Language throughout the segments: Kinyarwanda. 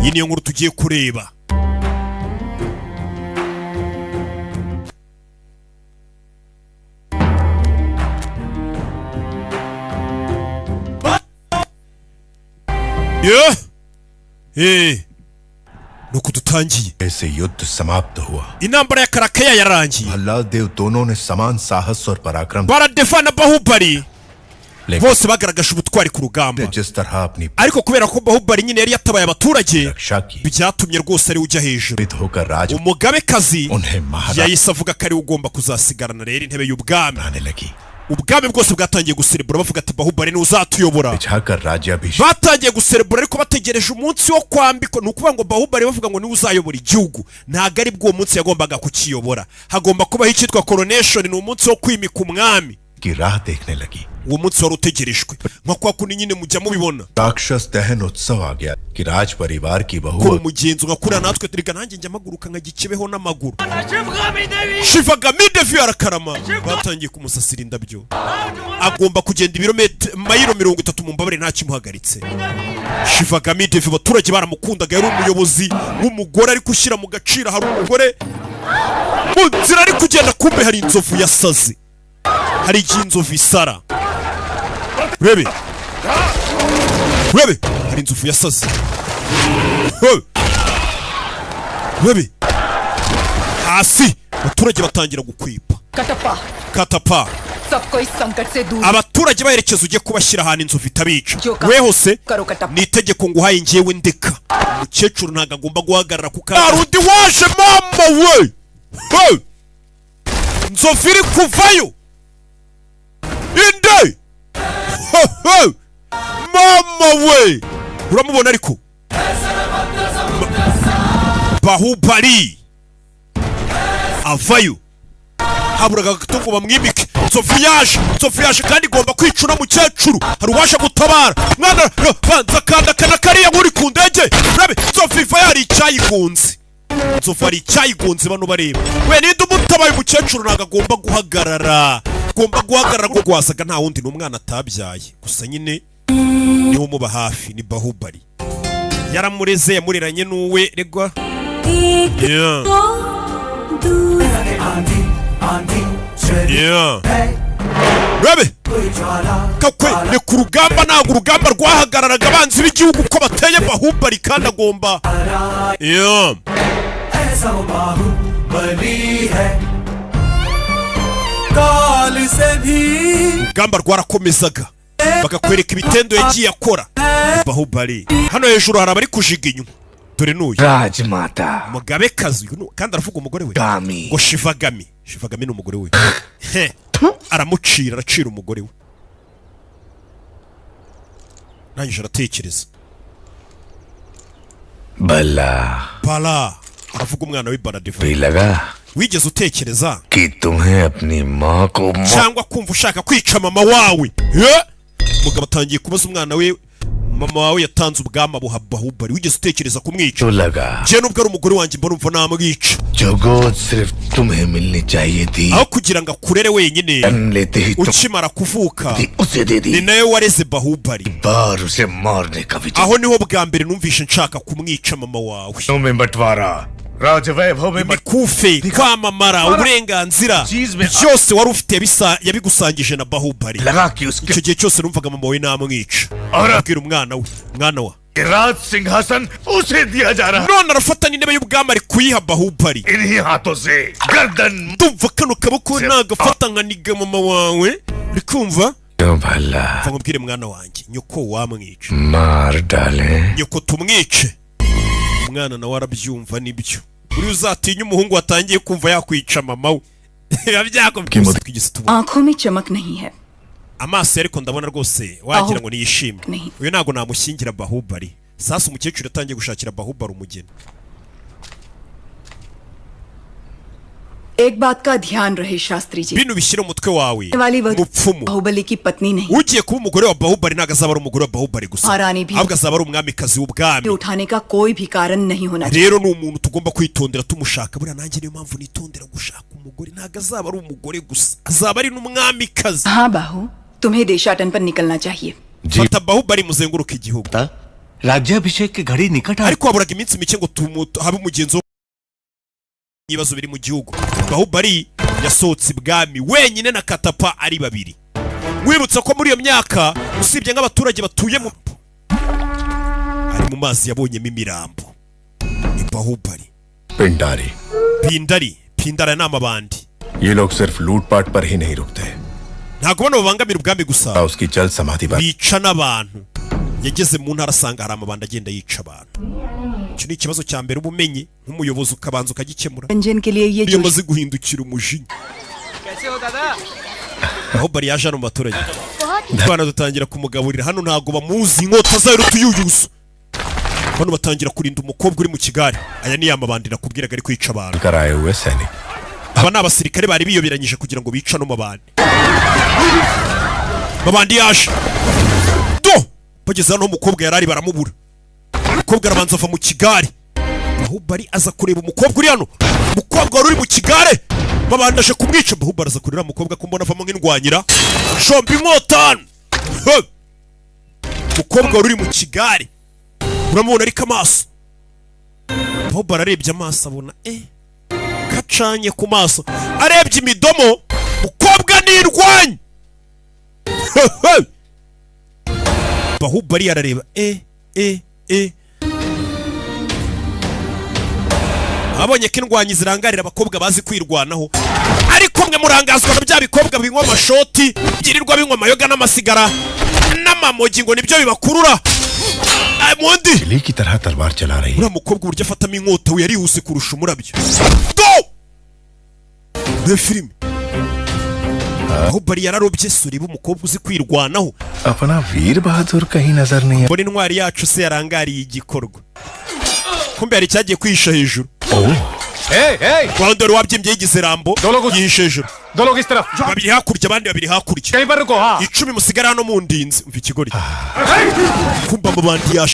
iyi niyo nkuru tugiye kureba. nuko dutangiye. ऐसे युद्ध समाप्त हुआ. intambara ya Karakeya yarangiye. Bhallala देव दोनों ने समान साहस और पराक्रम. baradefana Bahubali. bose bagaragaje ubutwari ku rugamba. जिस तरह अपनी. ariko kubera ko Bahubali nyine yari yatabaye abaturage, byatumye rwose ari ujya hejuru. umugabekazi yahise avuga ko ari ugomba kuzasigarana rero intebe y'ubwami. ubwami bwose bwatangiye guserebura bavuga ati Bahubali ni uzatuyobora. batangiye guserebura ariko bategereje umunsi wo kwambikwa. ni ukuvuga ngo Bahubali bavuga ngo ni uzayobora igihugu, ntabwo ari bwo munsi yagombaga kukiyobora. hagomba kubaho icyitwa coronation, ni umunsi wo kwimika umwami. uwo munsi wari utegerejwe nka kwa kundi nyine mujya mubibona. राक्षस दहन उत्सव आ गया कि राज परिवार की बहू ko umugenzi ugakura natwe turiga nanjye njya maguruka nkagikibeho n'amaguru. Shivagami Devi arakarama. batangiye kumusasira indabyo. agomba kugenda mayiro 30 mu mbabare nta kimuhagaritse. Shivagami Devi abaturage baramukundaga, yari umuyobozi w'umugore ari gushyira mu gaciro. hari umugore mu nzira ari kugenda, kumbe hari inzovu yasaze. hari igihe inzovu isara. Rebe hari inzovu yasaze. Rebe hasi abaturage batangira gukwipa. katapa abaturage baherekeza ujye kubashyira ahantu inzovu itabica. we hose ni itegeko nguhaye njyewe ndeka. umukecuru ntabwo agomba guhagarara ku karundi. waje mama we. inzovu iri kuvayo inde. mama we uramubona ariko Bahubali avayo. haburaga gato ngo bamwimike. inzovu yaje kandi igomba kwica uno mukecuru. hari uwaje gutabara. mwana banza kandakana kariya nk'uri ku ndege. rabe inzovu iva yari icyayigunze. inzovu hari icyayigunze bano bareba. we ninde umutabaye umukecuru ntabwo agomba guhagarara. agomba guhagarara ngo gwasaga nta wundi n'umwana atabyaye. gusa nyine niwe umuba hafi ni Bahubali. yaramureze yamuriranye n'uwe regwa. rabe kakwe ni ku rugamba, ntabwo urugamba rwahagararaga abanzi b'igihugu ko bateye Bahubali kandi agomba. urugamba rwarakomezaga bakakwereka ibitendo yagiye akora Bahubali. hano hejuru hari abari kujiga inyuma. dore n'uyu umugabekazi kandi aravuga umugore we ngo Shivagami. Shivagami ni umugore we. aracira umugore we. nangije aratekereza. bala aravuga umwana we Baladev. wigeze utekereza cyangwa kumva ushaka kwica mama wawe? umugabo atangiye kubaza umwana we, mama wawe yatanze ubwama buha Bahubali, wigeze utekereza kumwica? je nubwo ari umugore wanjye mbona umva namwica. aho kugira ngo akurere wenyine ukimara kuvuka ni nawe wareze Bahubali. aho niho bwa mbere numvishe nshaka kumwica mama wawe. imikufe, kwamamara, uburenganzira byose wari ufite yabigusangije na Bahubali. icyo gihe cyose numvaga mama we namwica. abwira umwana wa none arafata n'intebe y'ubwami ari kuyiha Bahubali. ndumva kano kaboko nagafata nkaniga mama wawe. uri kumva? mva nkubwire mwana wanjye, nyoko wamwica. nyoko tumwice. umwana nawe arabyumva nibyo. uri uzatinya umuhungu watangiye kumva yakwica mama we. amaso ariko ndabona rwose wagira ngo niyishimye. uyu ntabwo namushyingira Bahubali. sasa umukecuru yatangiye gushakira Bahubali umugeni. एक बात का ध्यान रहे शास्त्री ji. bino bishyira umutwe wawe mupfumu. Baahubali की पत्नी नहीं. ugiye kuba umugore wa Bahubali ntabwo azaba ari umugore wa Bahubali gusa, ahubwo azaba ari umwamikazi w'ubwami. उठाने का कोई भी कारण नहीं होना. rero ni umuntu tugomba kwitondera tumushaka. buriya nanjye niyo mpamvu nitondera gushaka umugore. ntabwo azaba ari umugore gusa, azaba ari n'umwamikazi. हाँ बाहु, तुम्हें देशाटन पर निकलना चाहिए. fata Bahubali muzenguruka igihugu. राज्याभिषेक की घड़ी निकट आ ariko haburaga iminsi mike ngo habe umugenzo ibibazo biri mu gihugu. Bahubali yasohotse ibwami wenyine na Katapa ari babiri. Mwibutsa ko muri iyo myaka usibye nk'abaturage batuye mu ari mu mazi yabonyemo imirambo. Ni Bahubali. Pindari ni amabandi. ये लोग सिर्फ लूटपाट पर ही नहीं रुकते, ntabwo bano babangamira ubwami gusa, उसकी जल समाधि पर bica n'abantu. Yageze mu ntara asanga hari amabandi agenda yica abantu. Icyo ni ikibazo cya mbere ubumenyi nk'umuyobozi ukabanza ukagikemura. Ranjan के लिए ये Iyo जोश maze guhindukira umujinya. Bahubali yaje hano mu baturage. Abana dutangira kumugaburira hano ntabwo bamuzi inkota zayo rutuyuyuso. Bano batangira kurinda umukobwa uri mu kigare. Aya ni amabandi nakubwiraga ari kwica abantu. कराए हुए सैनिक Aba ni abasirikare bari biyoberanyije kugira ngo bica no mabandi. Mabandi yaje. Do! Bageze hano umukobwa yarari baramubura. Umukobwa arabanza ava mu kigare. Bahubali aza kureba umukobwa uri hano. Umukobwa wari uri mu kigare. Mabandi aje kumwica. Bahubali aza kureba umukobwa ko mbona avamo nk'indwanyira. Shombi inkotanu. Umukobwa wari uri mu kigare. Uramubona ariko amaso. Bahubali arebye amaso abona kacanye ku maso. Arebye imidomo. Mukobwa nirwanya. Bahubali arareba abonye ko indwanyi zirangarira abakobwa bazi kwirwanaho, ariko mwe murangazwa na bya bikobwa binywa amashoti byirirwa binywa amayoga n'amasigara n'amamogi ngo nibyo bibakurura. Mundi बिजली की तरह तलवार चला रही है। uriya mukobwa uburyo afatamo inkota we yarihuse kurusha umurabyo. Do filime Bahubali yararobye suri b'umukobwa uzi kwirwanaho. अपना वीर बहादुर कहीं नजर नहीं है। Mbona intwari yacu se yarangariye igikorwa. Kumbe yari cyagiye kwihisha hejuru. Rwanda wabyimbye yigize rambo yihisha hejuru. Babiri hakurya abandi babiri hakurya. 10 musigara hano mu ndinzi. Umva ikigori. Kumba mu bandi yaje.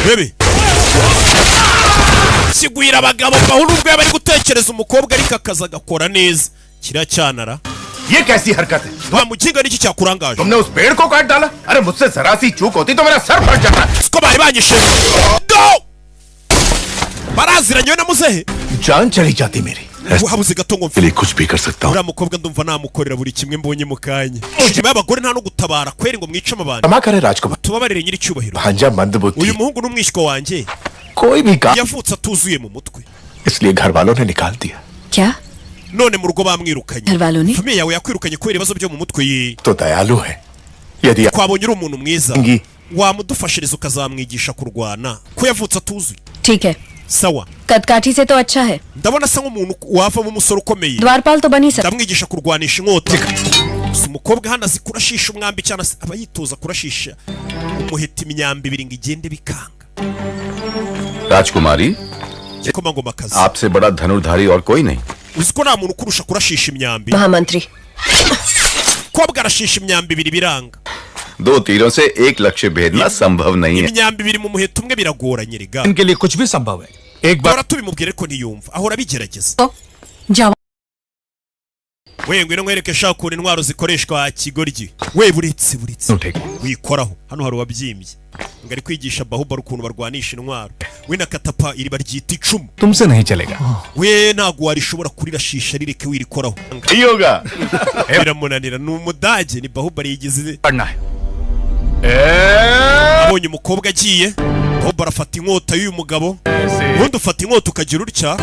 Bebe. Sigwira abagabo bahuru ubwo bari gutekereza umukobwa ariko akaza gakora neza. Kiracyanara. ये कैसी हरकत है? Bamukinga niki cyakurangaje? तुमने उस पेड़ को काट डाला? अरे मुझसे जरा सी चूक होती तो मेरा सर फट जाता। Siko bari banyishe. Do! Baraziranye na muzehe. जान चली जाती मेरी। Habuze gato ngo लिए कुछ भी कर सकता हूँ। uriya mukobwa ndumva namukorera buri kimwe mbonye mu kanya. Nyuma y'abagore nta no gutabara kweri ngo mwice amabandi. क्षमा करे राजकुमार। Tubabarire nyiri cyubahiro. भांजा मंदबुद्धि। Uyu muhungu n'umwishywa wanjye कोई भी काम yavutse atuzuye mu mutwe. इसलिए घर वालों ने निकाल दिया। क्या None mu rugo bamwirukanye. घर वालों ने Famiye yawe yakwirukanye kubera ibibazo byo mu mutwe ye. तो दयालु है। यदि Twabonye uri umuntu mwiza. Ngi. Wamudufashiriza ukazamwigisha kurwana ko yavutse atuzuye. ठीक है, Sawa. कदकाठी से तो अच्छा है। Ndabona asa nk'umuntu wavamo umusore ukomeye. द्वारपाल तो बनी सकता। Ndamwigisha kurwanisha inkota. Gusa umukobwa hano azi kurashisha umwambi cyane aba yitoza kurashisha umuheta imyambi ibiri ngo igende bikanga. राजकुमारी, Igikomangomakazi. आपसे बड़ा धनुर्धारी और कोई नहीं। Uzi ko nta muntu ukurusha kurashisha imyambi. महामंत्री Kobwa arashisha imyambi ibiri biranga. दो तीरों से एक लक्ष्य भेदना संभव नहीं है। Imyambi ibiri mu muheto umwe biragoranye rega. इनके लिए कुछ भी संभव है। एक बार Bara tubimubwire ko ntiyumva. Ahora abigerageza. जाओ। We ngwino nkwereke shakura intwaro zikoreshwa kigoryi. We buretse. Wikoraho. Hano hari wabyimbye. Ngari kwigisha Bahubali ukuntu barwanisha intwaro. We na Katapa iri baryita icumu. तुमसे नहीं चलेगा। We ntago warishobora kurirashisha rireke wirikoraho. Yoga Biramunanira ni umudage ni Bahubali yigize. पढ़ना है। Abonye umukobwa agiye. Bahubali afata inkota y'uyu mugabo. Ubundi ufata inkota ukagira utya.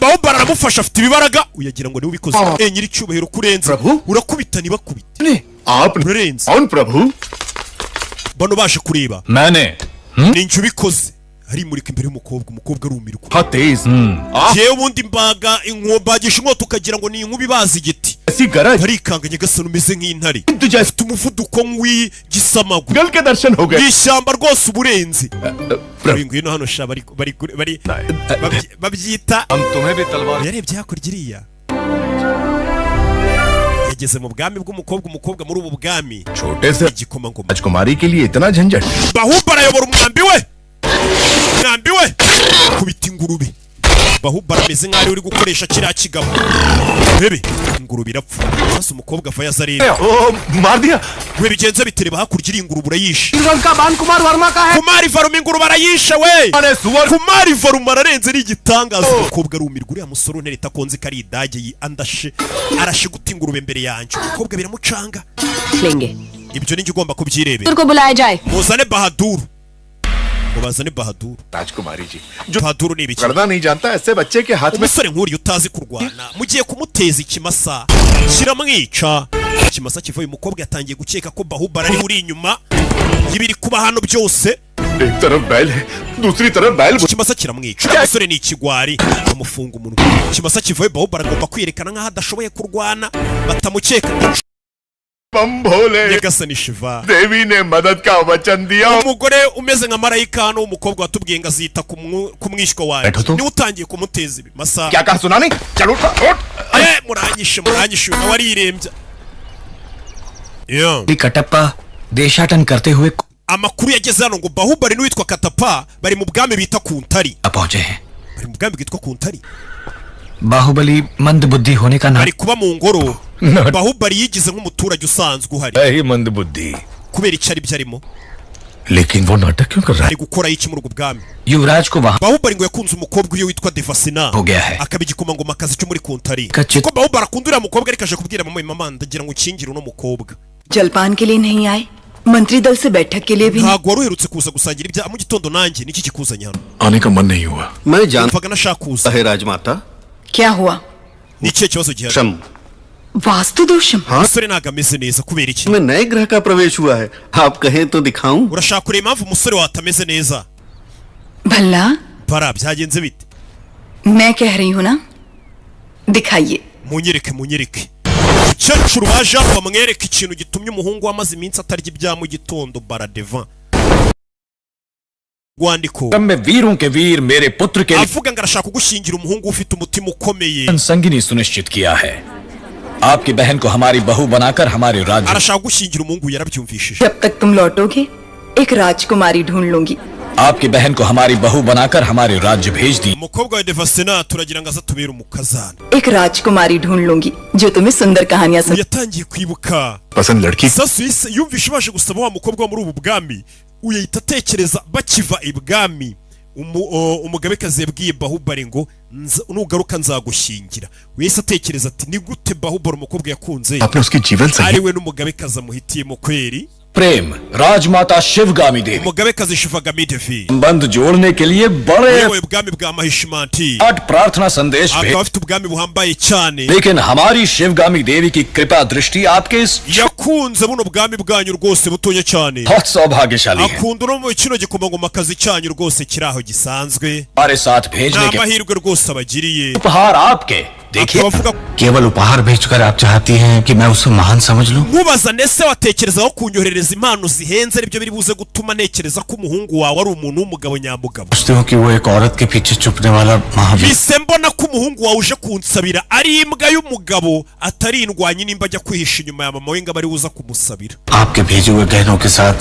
Bahubali aramufasha afite ibibaraga. Uyagira ngo ni ubikoze. Nyiri cyubahiro kurenza. Urakubita nibakubita. आप Urenze. कौन प्रभु? Bano baje kureba. मैंने Ninjye ubikoze. Arimurika imbere y'umukobwa. Umukobwa arumirwa. बहुत तेज। Jewe ubundi mbaga inkombagisha inkota ukagira ngo ni inkubi bazi igiti. ऐसी गरज Arikanga nyagasani umeze nk'intare. तुझे Afite umuvuduko nk'w'igisamagwe. गल के दर्शन हो गए। Ishyamba rwose uburenzi. Ngwino hano sha bari babyita. हम तुम्हें भी तलवार Yarebye hakurya iriya. Yageze mu bwami bw'umukobwa, umukobwa muri ubu bwami. छोटे से Igikomangoma. राजकुमारी के लिए इतना झंझट। Bahubali ayobora umwambi we. Umwambi we. Kubita ingurube. Bahubali ameze nk'aho uri gukoresha kiriya kigabo. Bebe ingurube irapfa. Maze umukobwa ava yazarira. मार दिया We bigenze bitereba hakurya iri ingurube urayishe. का बान कुमार वर्मा का है Kumari Varuma ingurube arayishe we. Kumari Varuma ararenze ari igitangaza. Umukobwa arumirwa uriya musore untereta konzi kari idage andashe arashe guta ingurube mbere yanjye. Umukobwa biramucanga. लेंगे Ibyo ninjye ugomba kubyirebera. तुर को बुलाया जाए Muzane Bahadur. Mubazane Bahadur. राजकुमारी जी Bahadur ni ibiki? करना नहीं जानता ऐसे बच्चे के हाथ में Umusore nk'uriya utazi kurwana mugiye kumuteza ikimasa kiramwica. Ikimasa kivuye umukobwa yatangiye gukeka ko Bahubali ari uri inyuma y'ibiri kuba hano byose. एक तरफ बैल है दूसरी तरफ बैल Ikimasa kiramwica. Umusore ni ikigwari amufunga umunwa. Ikimasa kivuye Bahubali agomba kwerekana nk'aho adashoboye kurwana batamukeka. बम भोले Nyagasani Shiva. देवी ने मदद का वचन दिया Umugore umeze nka marayika hano umukobwa watubwiye ngo azita ku mwishywa wawe. Niwe utangiye kumuteza ibimasa. क्या कहा सुना नहीं चलो उठ Muranyishe nawe arirembya. कटप्पा देशाटन करते हुए Amakuru yageze hano ngo Bahubali n'uwitwa Katapa bari mu bwami bita Kuntari. पहुंचे हैं Bari mu bwami bwitwa Kuntari. Baahubali मंद बुद्धि होने का नाम Bari kuba mu ngoro. Bahubali yigize nk'umuturage usanzwe uhari. है ही मंद बुद्धि Kubera icyo ari byo arimo. लेकिन वो नाटक क्यों कर रहा Ari gukora iki muri ubwo bwami? युवराज को वहां Bahubali ngo yakunze umukobwa uriyo witwa Devasena. हो गया है Akaba igikomangomakazi cyo muri Kuntari. Kacye- Ko Bahubali akunda uriya mukobwa ariko aje kubwira mama ndagira ngo ukingire uno mukobwa. जलपान के लिए नहीं आए मंत्री दल से बैठक के लिए भी नहीं। Ntabwo wari uherutse kuza gusangira ibya mu gitondo nanjye niki kikuzanye hano? आने का मन नहीं हुआ मैं जानता Mvaga nashaka kuza. है राजमाता क्या हुआ? Ni ikihe kibazo gihari? शम वास्तु दोषम Umusore ntabwo ameze neza kubera iki? में नए ग्रह का प्रवेश हुआ है आप कहें तो दिखाऊं Urashaka kureba impamvu umusore wawe atameze neza? भला Bara byagenze bite? मैं कह रही हूँ ना दिखाइए Munyereke. Umukecuru waje hano bamwereka ikintu gitumye umuhungu wamaze iminsi atarya ibya mu gitondo Baradeva. Rwandiko में वीरों के वीर मेरे पुत्र के avuga ngo arashaka kugushyingira umuhungu ufite umutima ukomeye. संगिनी सुनिश्चित किया है आपकी बहन को हमारी बहू बनाकर हमारे राज्य Arashaka gushyingira umuhungu yarabyumvishije. जब तक तुम लौटोगे एक राजकुमारी ढूंढ लूंगी आपकी बहन को हमारी बहू बनाकर हमारे राज्य भेज दी Umukobwa wa Devasena turagira ngo azatubere umukazana. एक राजकुमारी ढूंढ लूंगी जो तुम्हें सुंदर कहानियां सुन Yatangiye kwibuka. पसंद लड़की Sasu yumvishe baje gusaba wa mukobwa wo muri ubu bwami. Uyahita atekereza bakiva ibwami. Umugabekazi yabwiye Bahubali ngo nugaruka nzagushyingira. Wese atekereza ati ni gute Bahubali umukobwa yakunze आपने उसकी जीवन ari संगी we n'umugabekazi amuhitiyemo kweri. Prem Rajmata शिवगामी Devi Umugabekazi Shivagami Devi संबंध जोड़ने के लिए बड़े yewe ubwami bwa Mahishimanti आठ प्रार्थना संदेश akaba भेज afite ubwami buhambaye cyane. लेकिन हमारी शिवगामी देवी की कृपा दृष्टि आपके इस Yakunze buno bwami bwanyu rwose butonya cyane. बहुत सौभाग्यशाली है Akunda no mu kino gikomangomakazi cyanyu rwose kiri aho gisanzwe. हमारे साथ भेजने Nta के mahirwe rwose abagiriye. उपहार आपके देखिए Akaba avuga केवल उपहार भेजकर आप चाहती हैं कि मैं उसे महान समझ लूं? nkubaza nese watekerezaho kunyoherereza impano zihenze aribyo biri buze gutuma nekereza ko umuhungu wawe ari umuntu w'umugabo nyamugabo. सोचते हो कि वो एक औरत के पीछे छुपने वाला Mahavir Bise mbona ko umuhungu wawe uje kunsabira ari imbwa y'umugabo atari indwanyi nimba ajya kwihisha inyuma ya mama we ngo bari buza kumusabira. आपके भेजे हुए गहनों के साथ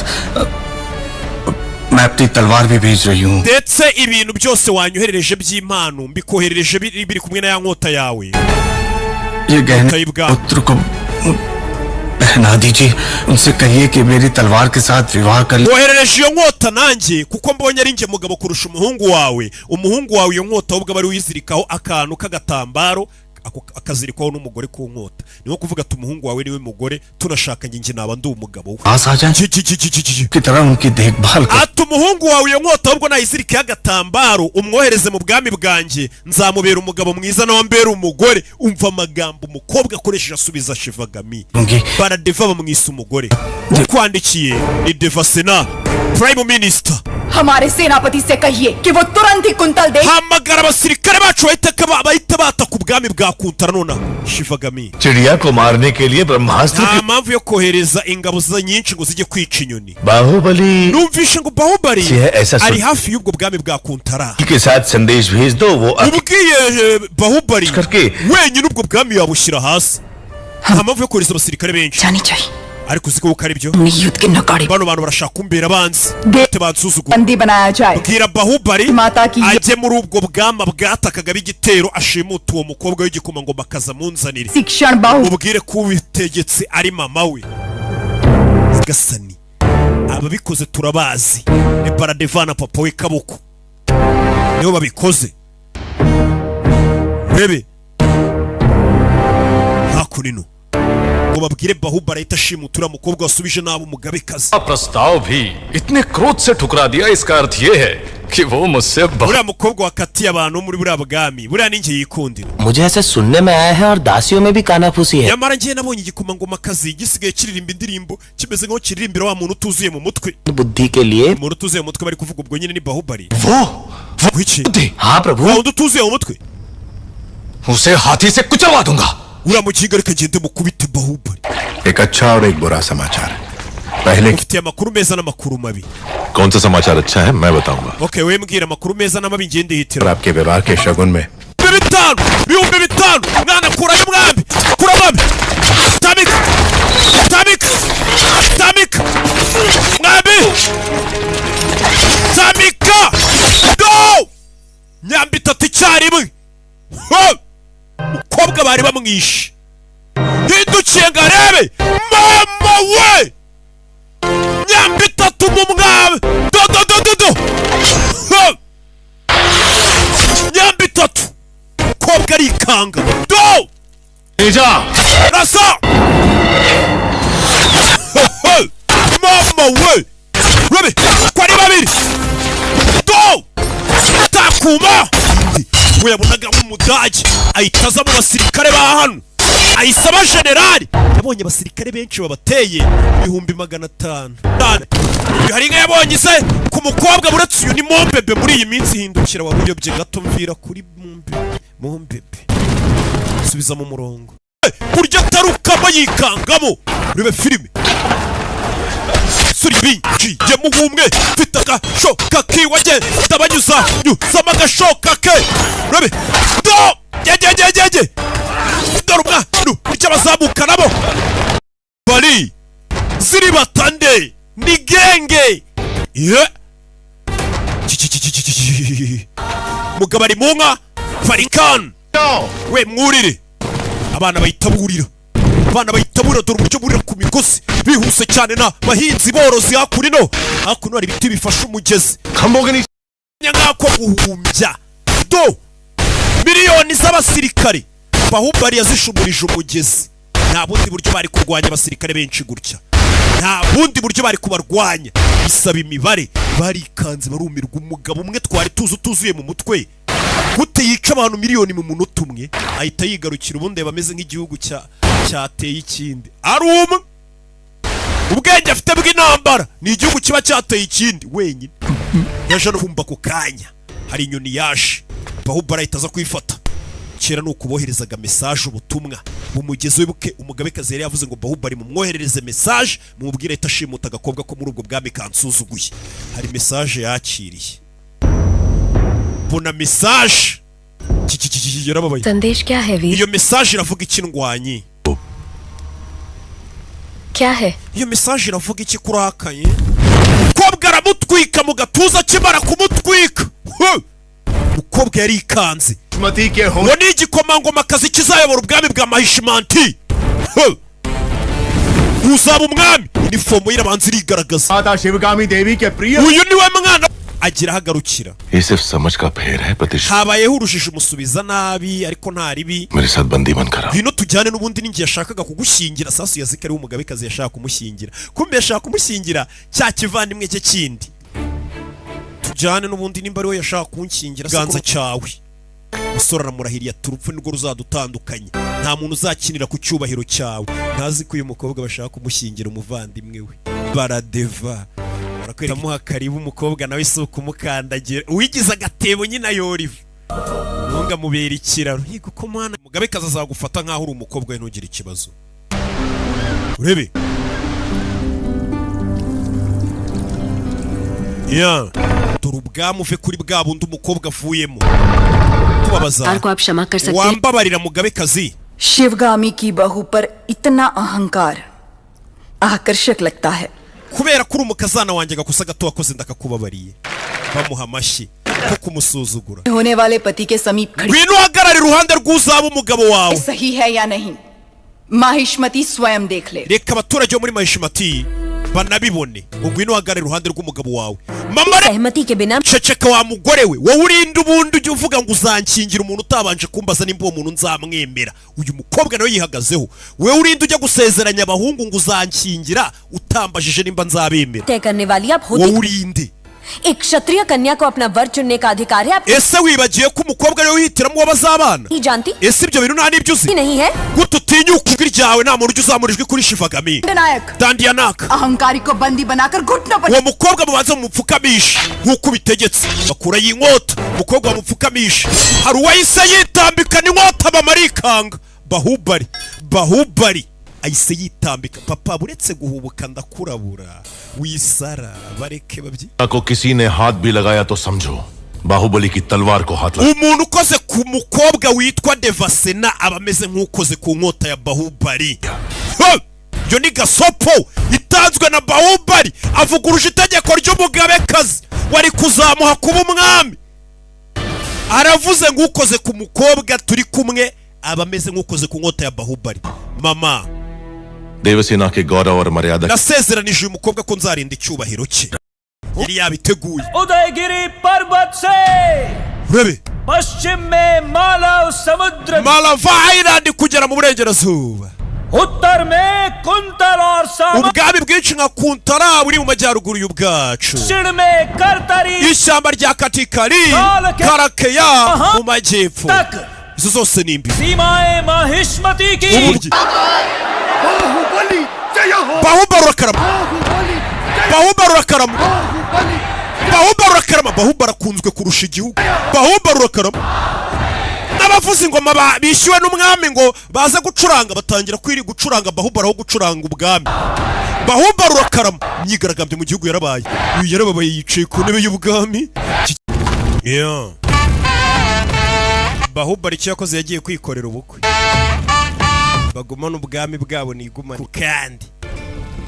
मैं अपनी तलवार भी भेज रही हूँ। Ndetse ibintu byose wanyoherereje by'impano mbikoherereje biri kumwe na ya nkota yawe. ये गहने तैबगा। पुत्र को पहना दीजिए, उनसे कहिए कि मेरी तलवार के साथ विवाह कर ले। Woherereje iyo nkota nanjye kuko mbonye ari njye mugabo kurusha umuhungu wawe. Umuhungu wawe iyo nkota ahubwo bari wizirikaho akantu k'agatambaro akazirikwaho n'umugore ku nkota. Niho kuvuga ati umuhungu wawe niwe mugore tunashakanye njye naba ndi umugabo we. पास आ जाए की तरह उनकी देखभाल कर। Ati umuhungu wawe iyo nkota ahubwo nayizirikeho agatambaro umwohereze mu bwami bwanjye nzamubera umugabo mwiza nawe ambera umugore. Umva amagambo umukobwa akoresheje asubiza Shivagami. Baradeva bamwisa umugore. Ukwandikiye ni Devasena Prime Minister. हमारे सेनापति से कहिए कि वो तुरंत ही कुंतल दे। Hamagara abasirikare bacu bahita bata ku bwami bwa Kuntara nona Shivagami. चिड़िया को मारने के लिए ब्रह्मास्त्र Nta mpamvu yo kohereza ingabo nyinshi ngo zijye kwica inyoni. Baahubali Numvishe ngo Bahubali ऐसा ari hafi y'ubwo bwami bwa Kuntara. के साथ संदेश भेज दो वो Ubwiye Bahubali करके wenyine ubwo bwami yabushyira hasi. Nta mpamvu yo kohereza abasirikare benshi. जानी चाहिए ariko uziko uko ari byo युद्ध के नकारे bano bantu barashaka kumbera abanzi te bansuzugura बंदी बनाया जाए bwira Bahubali माता की ajye muri ubwo bwama bwatakaga b'igitero ashimuta uwo mukobwa w'igikomangoma akaza munzanire शिक्षण बाहु ubwire ko ubitegetse ari mama we Gasani ababikoze turabazi ni Paradevana papa we kaboko nibo babikoze rebe hakunino ngo babwire Bahubali ahita ashimutura mukobwa wasubije nabo umugabekazi प्रस्ताव भी इतने क्रोध से ठुकरा दिया इसका अर्थ ये है कि वो मुझसे buriya mukobwa wakatiye abantu muri buriya bwami buriya ninjye yikundira मुझे ऐसे सुनने में आया है और दासियों में भी कानाफूसी है nyamara ngiye nabonye igikomangomakazi gisigaye kiririmba indirimbo kimeze nkaho kiririmbira wa muntu utuzuye mu mutwe बुद्धि के लिए umuntu utuzuye mu mutwe bari kuvuga ubwo nyine ni Bahubali वो wiki हाँ प्रभु wa undi utuzuye mu mutwe उसे हाथी से कुचलवा दूंगा uriya mukinga reka ngende mukubite Bahubali एक अच्छा और एक बुरा समाचार पहले ufitiye amakuru meza n'amakuru mabi कौन सा समाचार अच्छा है मैं बताऊंगा okay we mbwira amakuru meza n'amabi ngende और hitira आपके विवाह के शगुन में bihumbi bitanu mwana kurayo mwambi kura mwambi tamika tamika tamika mwambi tamika go nyambi tatu icyarimwe mukobwa bari bamwishe hindukiye ngo arebe mama we nyambi tatu mu mwabe do nyambi tatu mukobwa arikanga do rasa mama we rebe ko ari babiri do takuma we yabonaga nk'umudage ahita aza mu basirikare ba hano ahise aba generali yabonye abasirikare benshi babateye 500,000 hari inka yabonye se ku mukobwa buretse uyu ni mombebe muri iyi minsi hindukira wabuyobye gato mvira kuri mombebe subiza mu murongo burya atarukamo yikangamo urebe filime suri binji je muhumwe mfite agashoka kiwage ndabanyuza nyuzamo agashoka ke urebe do jejejejeje dore umwana icyo bazamuka nabo bari ziri batande ni genge mugabo ari mu nka farikani we mwurire abana bahita burira dore uburyo burira ku migozi bihuse cyane na bahinzi borozi hakuno hari ibiti bifasha umugezi nk'ako guhumbya do miliyoni z'abasirikare Bahubali yazishumurije umugezi nta bundi buryo bari kurwanya abasirikare benshi gutya nta bundi buryo bari kubarwanya bisaba imibare barikanze barumirwa umugabo umwe twari tuzuye mu mutwe gute yica abantu miliyoni mu munota umwe ahita yigarukira ubundi bameze nk'igihugu cyateye ikindi ari umwe ubwenge afite bw'intambara ni igihugu kiba cyateye ikindi wenyine yaje no kumva ku kanya hari inyoni yaje Bahubali ahita aza kwifata kera nukuboherezaga message ubutumwa mu mugezi wibuke umugabekazi yari yavuze ngo Bahubali mu mwoherereze message mu mubwire itashimuta agakobwa ko muri ubwo bwami kansuzuguye hari message yakiriye bona message yarababaye संदेश क्या है वीर iyo message iravuga iki ndwanyi क्या है iyo message iravuga iki kurakaye kobwa aramutwika mu gatuza kimara kumutwika mukobwa yarikanze ngo ni igikomangomakazi kizayobora ubwami bwa Mahishimanti uzaba umwami inifomo y'irabanza irigaragaza uyu niwe mwana agira hagarukira ये सिर्फ समझ का फेर है प्रतिष्ठा habayeho urushije umusubiza nabi ariko nta ribi मेरे साथ बंदी बन कर bino tujyane n'ubundi ningi yashakaga kugushyingira sasu yazika ari umugabekazi yashaka kumushyingira kumbe yashaka kumushyingira cya kivandimwe cye kindi tujyane n'ubundi nimba ari we yashaka kunshyingira ganza cyawe musore aramurahiriye turupfu nirwo ruzadutandukanye nta muntu uzakinira ku cyubahiro cyawe ntazi ko uyu mukobwa bashaka kumushyingira umuvandimwe we baradeva barakwera muha karibu umukobwa nawe isuka umukandagira uwigize agatebo nyina yoriva ntunga mubera ikiraro yego ko mwana umugabekazi azagufata nkaho uri umukobwa we ntugire ikibazo urebe ya dore ubwami uve kuri bwa bundi umukobwa avuyemo kubabaza को आप क्षमा कर सकते हैं wambabarira mugabekazi Sivagami की बहू पर इतना अहंकार आकर्षक लगता है। kubera kuri umukazana wanjye gakosa gato wakoze ndakakubabariye bamuha amashyi ko kumusuzugura होने वाले पति के समीप खड़ी ngwino uhagarare iruhande rw'uzaba umugabo wawe सही है या नहीं माहिष्मती स्वयं देख ले। reka abaturage bo muri mahishimati banabibone ngwino uhagarare iruhande rw'umugabo wawe mama सहमति के बिना ceceka wa mugore we wowe urinde ubundi ujye uvuga ngo uzankingira umuntu utabanje kumbaza nimba uwo muntu nzamwemera uyu mukobwa nawe yihagazeho wowe urinde ujya gusezeranya abahungu ngo uzankingira utambajije nimba nzabemera तय करने वाली आप wowe होती urinde एक क्षत्रिय कन्या को अपना वर चुनने का अधिकार है। आप ese wibagiye ko umukobwa ariwe wihitiramo uwo bazabana नहीं जानती ese ibyo bintu nta n'ibyo uzi नहीं है। gute utinyuka ijwi ryawe nta muntu ujya uzamura ijwi kuri shivagami नायक dandiyanaka अहंकारी को बंदी बनाकर घुटनों पर uwo mukobwa mubanza mumupfukamisha nk'uko ubitegetse bakurayo inkota umukobwa bamupfukamisha hari uwahise yitambikana inkota bamarikanga bahubali ahise yitambika papa buretse guhubuka ndakurabura wisara bareke babyi को किसी ने हाथ भी लगाया तो समझो बाहुबली की तलवार को हाथ लगा umuntu ukoze ku mukobwa witwa devasena aba ameze nk'ukoze ku nkota ya bahubali iyo ni gasopo itanzwe na bahubali avuguruje itegeko ry'umugabekazi wari kuzamuha kuba umwami aravuze nk'ukoze ku mukobwa turi kumwe aba ameze nk'ukoze ku nkota ya bahubali mama Devasena के गौरव और मर्यादा nasezeranije uyu mukobwa ko nzarinda icyubahiro cye yari yabiteguye Udayagiri पर्वत से urebe पश्चिम में मालव समुद्र malava island kugera mu burengerazuba उत्तर में कुंतल और सामा ubwami bwinshi nka kuntara buri mu majyaruguru y'ubwacu दक्षिण में करतरी ishyamba rya katikari karakeya mu majyepfo izo zose ni imbibi सीमाएं माहिष्मती की uburyo bahubali urakarama bahubali urakarama bahubali urakarama bahubali akunzwe kurusha igihugu bahubali urakarama n'abavuza ingoma bishyuwe n'umwami ngo baze gucuranga batangira gucuranga bahubali aho gucuranga ubwami bahubali urakarama imyigaragambyo mu gihugu yarabaye uyu yarababaye yicaye ku ntebe y'ubwami bahubali icyo yakoze yagiye kwikorera ubukwe bagumana ubwami bwabo nigumane kandi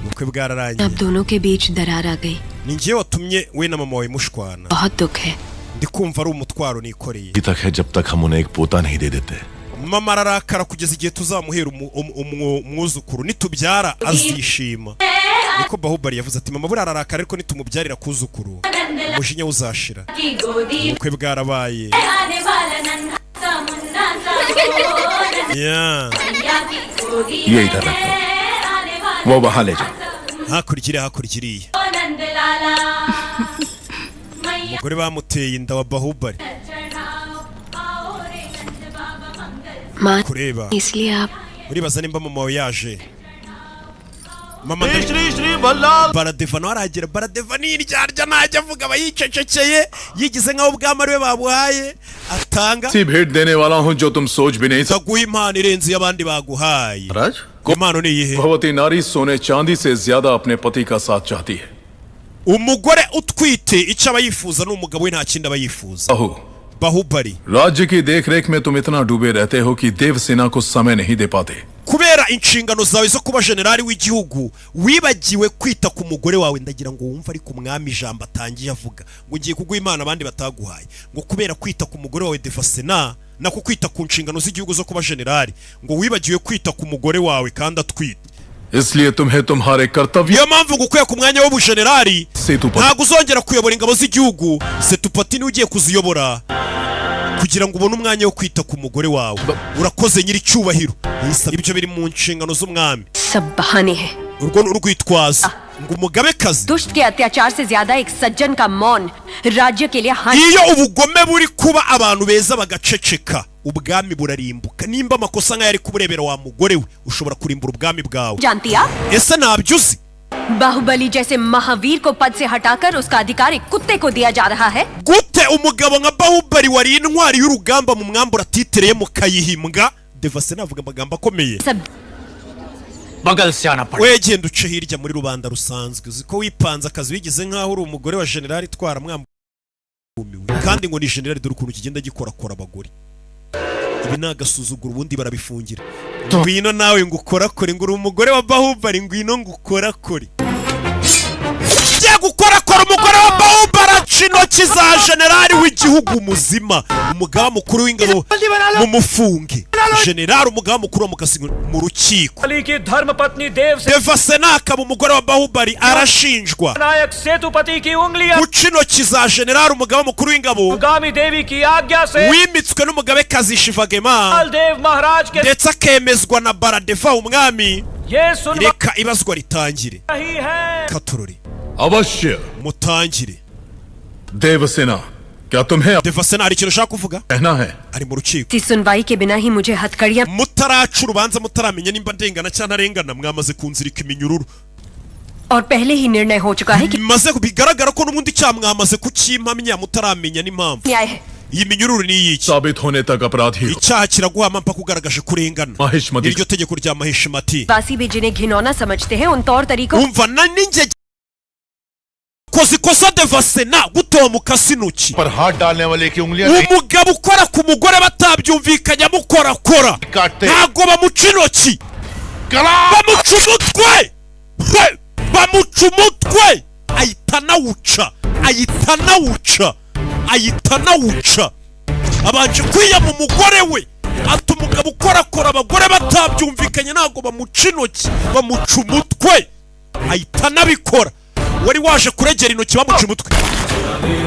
ubukwe bwararangiye अब दोनों के बीच दरार आ गई। ni njye watumye we na mama wawe mushwana बहुत दुख है। ndi kumva ari umutwaro nikoreye तक है जब तक हम उन्हें एक पोता नहीं दे देते mama ararakara kugeza igihe tuzamuhera umwuzukuru nitubyara azishima niko bahubali yavuze ati mama buriya ararakara ariko nitumubyarira kuzukuru umujinya uzashira ubukwe bwarabaye ये इधर रखो वो वहां ले जाओ hakurikira umugore bamuteye inda wa bahubali माँ kureba इसलिए आप uribaza nimba mama wawe yaje mama baradeva nawe arahagera baradeva n'iryarya ntajya avuga aba yicecekeye yigize nk'aho ubwami ariwe babuhaye atanga सी भेंट देने वाला हूं जो तुम सोच भी नहीं सकते aguha impano irenze iyo abandi baguhaye महाराज impano ni iyihe भगवती नारी सोने चांदी से ज्यादा अपने पति का साथ चाहती है umugore utwite icyo aba yifuza n'umugabo we nta kindi aba yifuza bahubali राज्य की देखरेख में तुम इतना डूबे रहते हो कि देवसेना को समय नहीं दे पाते kubera inshingano zawe zo kuba generali w'igihugu wibagiwe kwita ku mugore wawe ndagira ngo wumve ariko umwami ijambo atangiye avuga ngo ngiye kuguha imana abandi bataguhaye ngo kubera kwita ku mugore wawe devasena nako kwita ku nshingano z'igihugu zo kuba generali ngo wibagiwe kwita ku mugore wawe kandi atwite इसलिए तुम्हें तुम्हारे कर्तव्य niyo mpamvu ngo ukuye ku mwanya w'ubujenerali ntabwo uzongera kuyobora ingabo z'igihugu setupati niwe ugiye kuziyobora kugira ngo ubone umwanya wo kwita ku mugore wawe urakoze nyiri cyubahiro ibyo biri mu nshingano z'umwami सब बहाने हैं। urwo ni urwitwazo ngo umugabekazi दुष्ट के अत्याचार से ज्यादा एक सज्जन का मौन राज्य के लिए हानि। iyo ubugome buri kuba abantu beza bagaceceka ubwami burarimbuka nimba amakosa nk'aya ari kuburebera wa mugore we ushobora kurimbura ubwami bwawe जानती आप ese ntabyo uzi बाहुबली जैसे महावीर को पद से हटाकर उसका अधिकार एक कुत्ते को दिया जा रहा है। gute umugabo nka bahubali wari intwari y'urugamba mu mwambura atitereye mu kayihimbwa devasena avuga amagambo akomeye बगल से आना पड़ा we genda uce hirya muri rubanda rusanzwe uzi ko wipanze akazi wigize nk'aho uri umugore wa generali itwara mwambumiwe kandi ngo ni generali dore ukuntu kigenda gikorakora abagore ibi ni agasuzuguro ubundi barabifungira ngwino nawe ngukorakore ngo uri umugore wa Bahubali ngwino ngukorakore Jya gukorakora umugore wa Bahubali aca intoki za generali w'igihugu muzima umugaba mukuru w'ingabo mu mufunge generali umugaba mukuru wa mukasi mu rukiko बली की धर्मपत्नी देव Devasena akaba umugore wa Bahubali arashinjwa नायक सेतुपति की उंगलियां guca intoki za generali umugaba mukuru w'ingabo गामी देवी की आज्ञा से wimitswe n'umugabekazi Shivagema देव महाराज के ndetse akemezwa na Baradeva umwami ये सुन reka ibazwa ritangire रही है katurori अवश्य mutangire देवसेना क्या तुम्हें Devasena hari ikintu ushaka kuvuga कहना है ari mu rukiko इसी सुनवाई के बिना ही मुझे हथकड़ियां mutaraca urubanza mutaramenya nimba ndengana cyangwa ntarengana mwamaze kunzirika iminyururu और पहले ही निर्णय हो चुका है कि maze bigaragara ko n'ubundi cyaha mwamaze kukimpamya mutaramenya n'impamvu न्याय है iyi minyururu ni iyiki साबित होने तक अपराधी हो icyaha kiraguhama mpaka ugaragaje kurengana Mahishmati iryo tegeko rya Mahishmati वासी भी जिन्हें घिनौना समझते हैं उन तौर तरीकों umva na ninjye koze ikosa Devasena gutoba mukasi intoki पर हाथ डालने वाले की उंगलियां umugabo ukora ku mugore batabyumvikanye amukorakora काटते ntago bamuca intoki bamuca umutwe bamuca umutwe ahita anawuca abanje kwiyama umugore we ati umugabo ukorakora abagore batabyumvikanye ntago bamuca intoki bamuca umutwe ahita anabikora wari waje kuregera intoki bamuca umutwe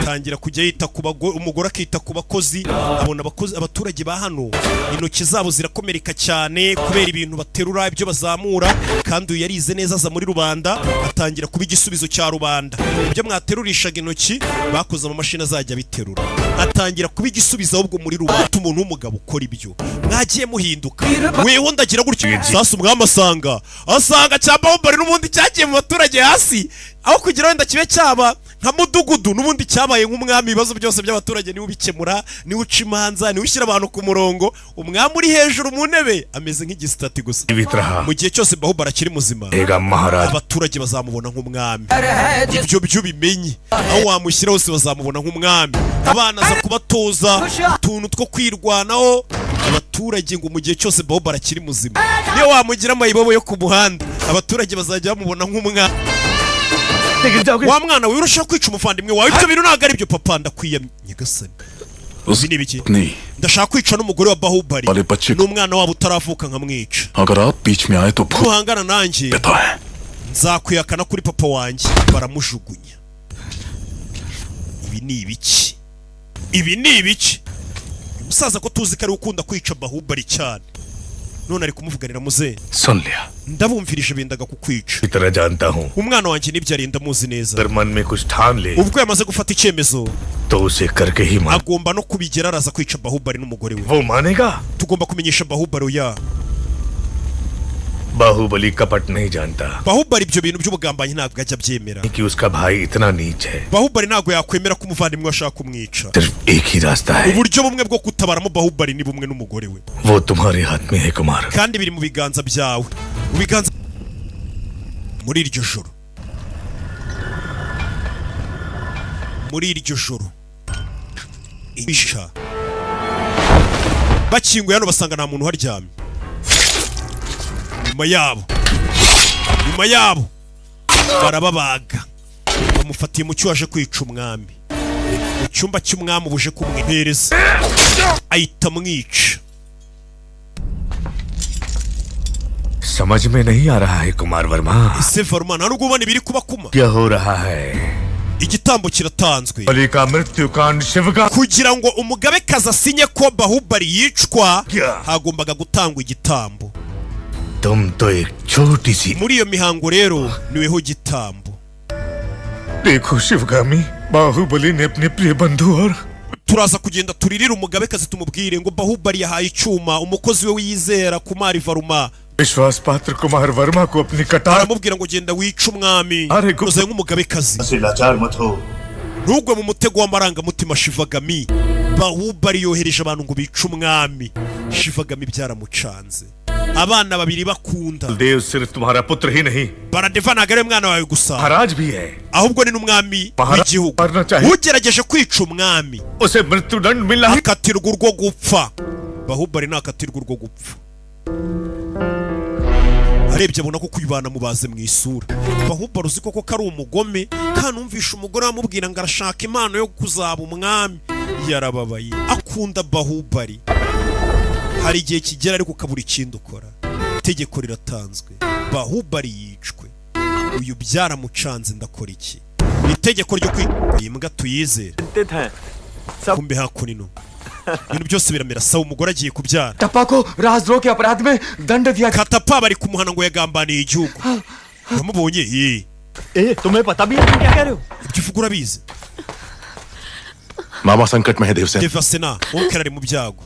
tangira kujya yita ku bagore umugore akita ku bakozi abona abaturage ba hano intoki zabo zirakomereka cyane kubera ibintu baterura ibyo bazamura kandi uyu yarize neza aza muri rubanda atangira kuba igisubizo cya rubanda ibyo mwaterurishaga intoki bakoze amamashini azajya biterura atangira kuba igisubizo ahubwo muri rubanda umuntu w'umugabo ukora ibyo mwagiye muhinduka weho ndagira gutyo sasa umwami asanga cya Bahubali n'ubundi cyagiye mu baturage hasi aho kugira wenda kibe cyaba nka mudugudu n'ubundi cyabaye nk'umwami ibibazo byose by'abaturage niwe ubikemura niwe uca imanza niwe ushyira abantu ku murongo umwami uri hejuru mu ntebe ameze nk'igisitati gusa mu gihe cyose Bahubali akiri muzima abaturage bazamubona nk'umwami ibyo byo bimenye aho wamushyira hose bazamubona nk'umwami abana aza kubatoza utuntu two kwirwanaho abaturage ngo mu gihe cyose Bahubali akiri muzima niyo wamugira amayibobo yo ku muhanda abaturage bazajya bamubona nk'umwami wa mwana we urashaka kwica umuvandimwe wawe ibyo bintu ntabwo ari byo papa ndakwiyamye nyagasani uzi ni biki ndashaka kwica n'umugore wa Bahubali n'umwana wabo utaravuka nkamwica nuhangana nanjye nzakwihakana kuri papa wanjye baramujugunya ibi ni ibiki umusaza ko tuzi ko ari ukunda kwica Bahubali cyane none ari kumuvuganira muze ndabumvirije bendaga kukwica umwana wanjye nibyo arinda muzi neza ubwo yamaze gufata icyemezo agomba no kubigera araza kwica Bahubali n'umugore we tugomba kumenyesha Bahubali oya Baahubali कपट नहीं जानता Bahubali ibyo bintu by'ubugambanyi ntabwo ajya byemera कि उसका भाई इतना नीच है Bahubali ntabwo yakwemera ko umuvandimwe washaka kumwica सिर्फ एक ही रास्ता है uburyo bumwe bwo kutabaramo Bahubali ni bumwe n'umugore we वो तुम्हारे हाथ में है Kumar kandi biri mu biganza byawe mu biganza muri iryo joro isha bakinguye hano basanga nta muntu uharyamye nyuma yabo barababaga bamufatiye mu cyuwaje kwica umwami mu cyumba cy'umwami ubuje kumwihereza ahita mwica समझ में नहीं आ रहा है कुमार Verma ese Varma nta nubwo ubona ibiri kuba kuma क्या हो रहा है igitambo kiratanzwe बलि का मृत्युकांड शिव का kugira ngo umugabekazi asinye ko Bahubali yicwa hagombaga gutangwa igitambo तुम तो एक छोटी सी muri iyo mihango rero niweho gitambo देखो शिवगामी बाहुबली ने अपने प्रिय बंधु और turaza kugenda turirira umugabekazi tumubwire ngo Bahubali yahaye icyuma umukozi we wiyizera Kumari Varma विश्वास पात्र कुमार वर्मा को अपनी कटार aramubwira ngo genda wica umwami uzaye nk'umugabekazi ntugwe mu mutego w'amarangamutima Shivagami Bahubali yohereje abantu ngo bice umwami Shivagami byaramucanze abana babiri bakunda देव सिर्फ तुम्हारा पुत्र ही नहीं Baradeva ntabwo ari umwana wawe gusa महाराज भी है ahubwo ni n'umwami w'igihugu ugerageje kwica umwami उसे मृत्युदंड मिला akatirwa urwo gupfa Bahubali nakatirwa urwo gupfa arebye abona ko kwibana mubaze mu isura. Bahubali uzi koko kari umugome, kanumvisha umugore amubwira ngo arashaka impano yo kuzaba umwami. Yarababaye, akunda Bahubali. Hari igihe kigera ariko kabura ikindi ukora. Itegeko riratanzwe, Bahubali yicwe. Uyu byaramucanze, ndakora iki? Itegeko ryo kwimbwa tuyizere. Kumbe hakunino ibintu byose biramera sawa. Umugore agiye kubyara. टप्पा को राजद्रोह के अपराध में दंड दिया। Katapa bari kumuhana ngo yagambaniye igihugu. Wamubonye? तुम्हें पता भी है तुम क्या कह रहे हो? Ibyo uvuga urabizi? मामा संकट में है Devasena. Devasena wowe ari mu byago.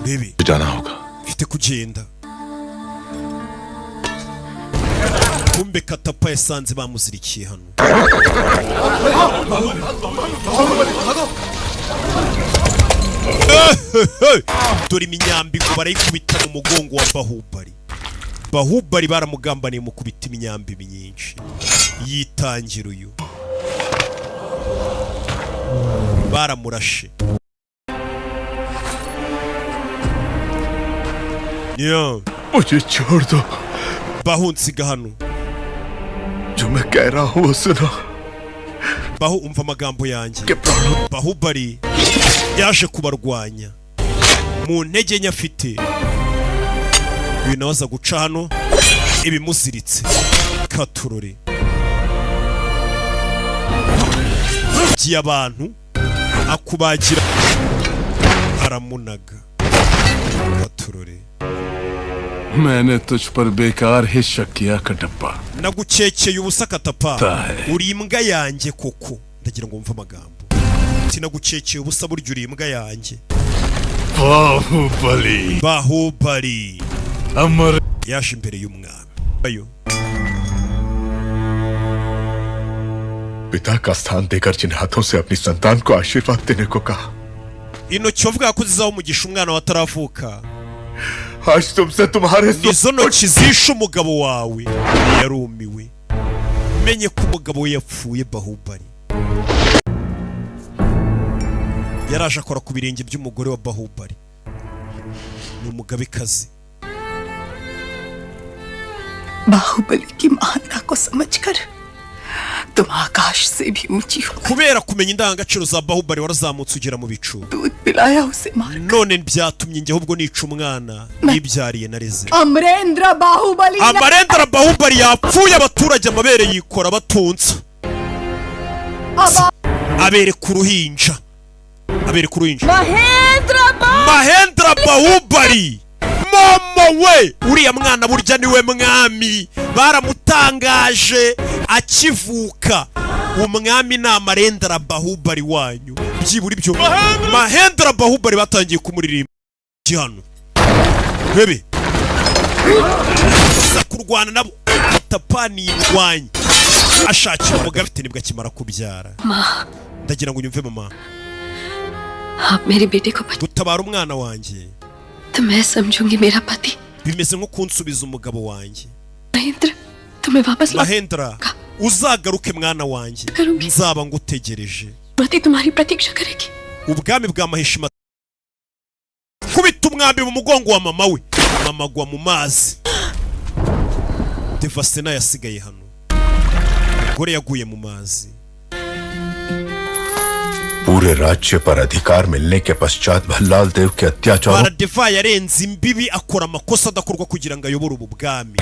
Baby जाना होगा। mfite kugenda. Kumbe Katapa yasanze bamuzirikiye hano. Dore iminyambi ngo barayikubita mu mugongo wa Bahubali. Bahubali baramugambaniye mu kubita iminyambi myinshi. Yitangira uyu. Baramurashe. Yo, मुझे छोड़ दो। bahunsiga hano. जो मैं कह रहा हूँ वो सुनो। Bahu umva amagambo yanjye. Bahubali yaje kubarwanya mu ntege nke afite. Uyu nawe aza guca hano ibimuziritse. Katurore giye abantu akubagira aramunaga. Katurore मैंने तुझ पर बेकार ही शक किया Kattappa. nagucekeye ubusa Katapa. Uri imbwa yanjye koko. Ndagira ngo mve amagambo. Nagucekeye ubusa burya uri imbwa yanjye. Baahubali Bahubali अमर yaje imbere y'umwami. Ayo पिता का स्थान देकर जिन हाथों से अपनी संतान को आशीर्वाद देने को कहा, intoki wavuga ko zizaho umugisha umwana wataravuka. आज तुमसे तुम्हारे Izo ntoki zishe umugabo wawe. Yarumiwe, menye ko umugabo we yapfuye. Bahubali yaraje akora ku birenge by'umugore wa Bahubali. Ni umugabekazi. Baahubali की महानता को समझकर तुम आकाश से भी ऊंची हो। Kubera kumenya indangagaciro za Bahubali warazamutse ugera mu bicu. दूध पिलाया उसे मार। None byatumye njye ahubwo nica umwana nibyariye nareze. Amarendra Baahubali Amarendra Bahubali yapfuye, abaturage amabere yikora batunza. Abere ku ruhinja. Abere ku ruhinja. Mahendra Bahubali. Mama we, uriya mwana burya niwe mwami. Baramutangaje akivuka. Umwami ni Amarendra Bahubali wanyu. Byibura ibyo Mahendra Bahubali batangiye kumuririmba hano. Bebe kurwana nabo Katapani irwanya. Ashakira umugabo afite nibwo akimara kubyara. Ndagira ngo unyumve mama. आप मेरे बेटे को बचा gutabara umwana wanjye तो मैं समझूंगी मेरा पति। bimeze nko kunsubiza umugabo wanjye. Mahendra तुम्हें वापस ला Mahendra uzagaruke mwana wanjye, nzaba ngutegereje. पति तुम्हारी प्रतीक्षा करेगी। Ubwami bwa Mahishima kubita umwambi mu mugongo wa mama we. Mama agwa mu mazi. Devasena yasigaye hano. Gore yaguye mu mazi. पूरे राज्य पर अधिकार मिलने के पश्चात भल्लाल देव के अत्याचार Baradeva yarenze imbibi akora amakosa adakorwa kugira ngo ayobore ubu bwami.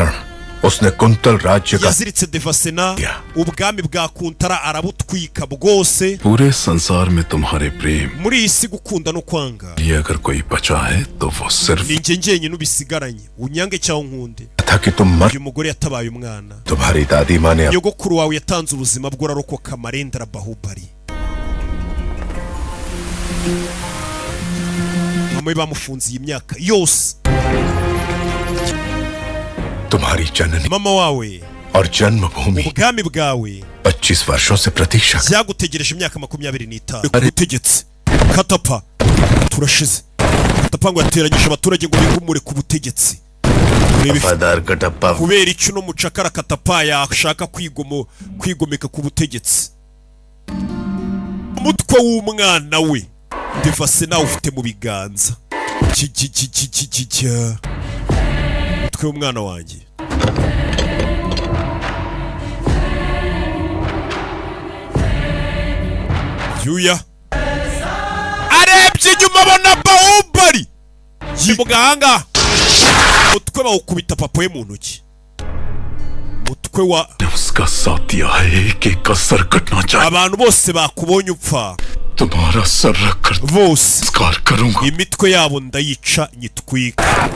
उसने कुंतल राज्य का Yaziritse Devasena, ubwami bwa Kuntara arabutwika bwose. पूरे संसार में तुम्हारे प्रेम Muri iyi si gukunda no kwanga ये अगर कोई बचा है तो वो सिर्फ ni njye njyenyine ubisigaranye. Unyange cyangwa unkunde. था कि तुम मर Uyu mugore yatabaye umwana. तुम्हारी दादी माँ ने Nyogokuru wawe yatanze ubuzima bwe ararokoka. Amarendra Bahubali. Mama we bamufunze iyi myaka yose. तुम्हारी जननी Mama wawe और जन्मभूमि ubwami bwawe 25 वर्षों से प्रतीक्षा byagutegereje imyaka 25 ubutegetsi. Katapa turashize. Katapa ngo yateranyije abaturage ngo bigumure ku butegetsi. वफादार Kattappa Kubera icyo no mucakara Katapa yashaka kwigomeka ku butegetsi. Umutwe w'umwana we Devasena ufite mu biganza. Twe umwana wanjye. Yuya. Arebye inyuma abona Bahubali. Muganga. Mutwe bawukubita papa we mu ntoki. Mutwe wa उसका साथ दिया है एक सर कटना चाहिए. Abantu bose bakubonye upfa. तुम्हारा सर रखकर bose संस्कार करूंगा. Imitwe yabo ndayica nyitwika.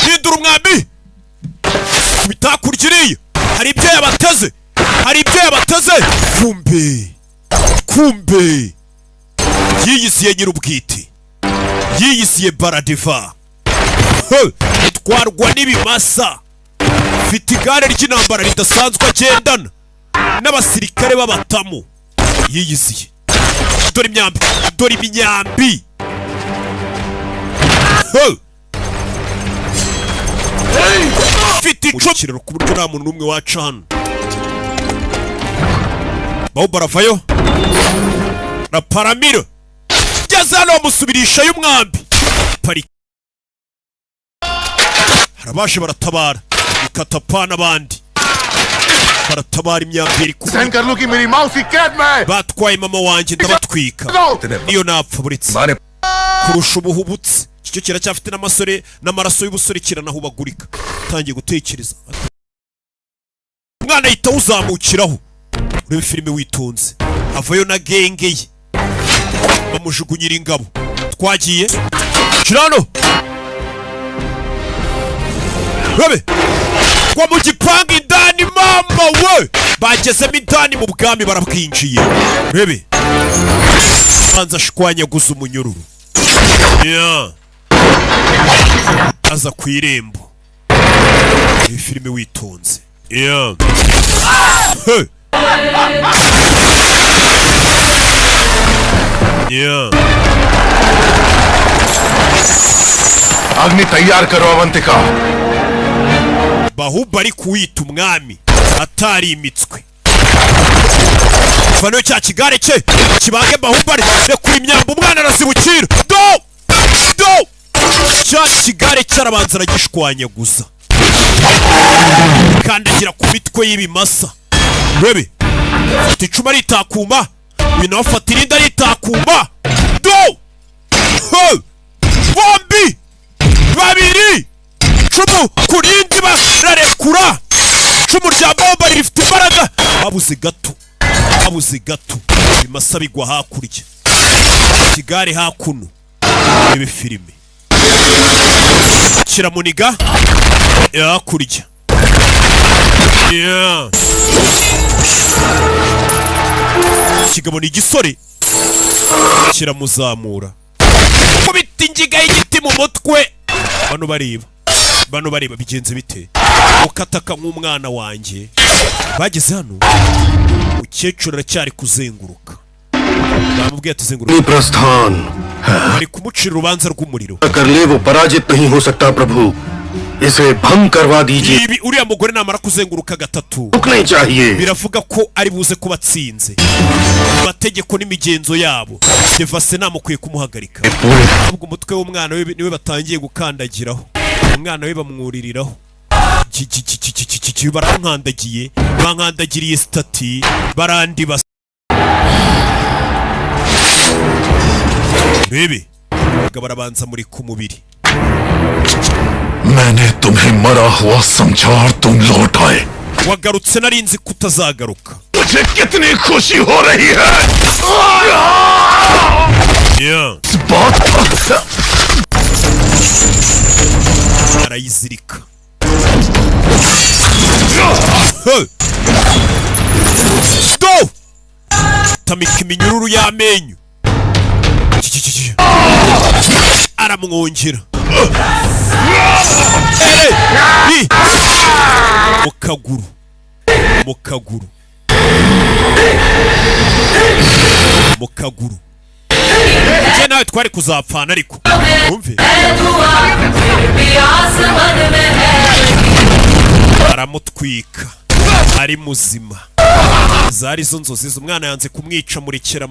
Hindura umwambi. Bitakurikiriye. Hari ibyo yabateze. Hari ibyo yabateze. Kumbe. Yiyisiye nyirubwite. Yiyisiye Baradiva. Itwarwa n'ibimasa. Mfite igare ry'intambara ridasanzwe agendana n'abasirikare b'abatamu. Yiyisiye. Dore imyambi. Dore imyambi. Mfite icukiriro ku buryo nta muntu n'umwe waca hano. Bahubali avayo. Na Paramiro. Geze hano bamusubirisha y'umwambi. Parika. Harabashe baratabara. Ikatapa n'abandi. Baratabara imyambiri ku. Batwaye mama wanjye ndabatwika. Niyo napfa buretse. Kurusha ubuhubutse. Icyo kiracyafite n'amasore n'amaraso y'ubusore kiranahubagurika. Tangiye gutekereza. Umwana yita uzamukiraho. Urebe filime witonze. Avayo na genge ye. Bamujugunyira ingabo. Twagiye. Kirano. Rebe. Kwa mu gipangu indani mama we. Bagezemo indani mu bwami barabwinjiye. Rebe. Banza shwanyaguza umunyururu. Yeah. Aza ku irembo. Iyi filime witonze. Yeah. Hey. Yeah. अग्नि तैयार करो Avantika. Bahubali kuwita umwami atari imitswe. Fano cya kigare cye kibage Bahubali rekura imyamba umwana arazibukira. Do cya kigare cyarabanza aragishwanya gusa. Kandagira ku mitwe y'ibimasa. Rebe. Ticuma ritakuma. Bino afatira inda ritakuma. Do. Bombi. Babiri. Cumu kurindi bararekura. Cumu rya Bahubali rifite imbaraga. Abuze gato. Bimasa bigwa hakurya. Kigare hakuno. Ibi filime. Kiramuniga. Hakurya. Yeah. Kigabo ni igisore. Kiramuzamura. Kubita ingiga y'igiti mu mutwe. Bano bareba bigenze bite. Ukataka nk'umwana wanjye. Bageze hano. Ukecuru aracyari kuzenguruka. Bamubwiye atuzenguruka. प्रस्थान Bari kumucira urubanza rw'umuriro. कर ले वो पराजित नहीं हो सकता प्रभु. इसे भंग करवा दीजिए. Ibi uriya mugore namara kuzenguruka gatatu. रुकना चाहिए. Biravuga ko ari buze kubatsinze. Bategeko n'imigenzo yabo. Devase namukwiye kumuhagarika. Ahubwo umutwe w'umwana we niwe batangiye gukandagiraho. Umwana we bamwuririraho. Barankandagiye. Bankandagiriye stati. Barandi bas. Bebe. Barabanza muri ku mubiri. मैंने तुम्हें मरा हुआ समझा और तुम लौट आए. Wagarutse narinzi kutazagaruka. मुझे कितनी खुशी हो रही है. Yeah. बात arayizirika. Do! Tamika iminyururu y'amenyo. Aramwongera. Mu kaguru. Je nawe twari kuzapfana ariko. Umve. Aramutwika. Ari muzima. zari zo nzozi umwana yanze kumwica murekera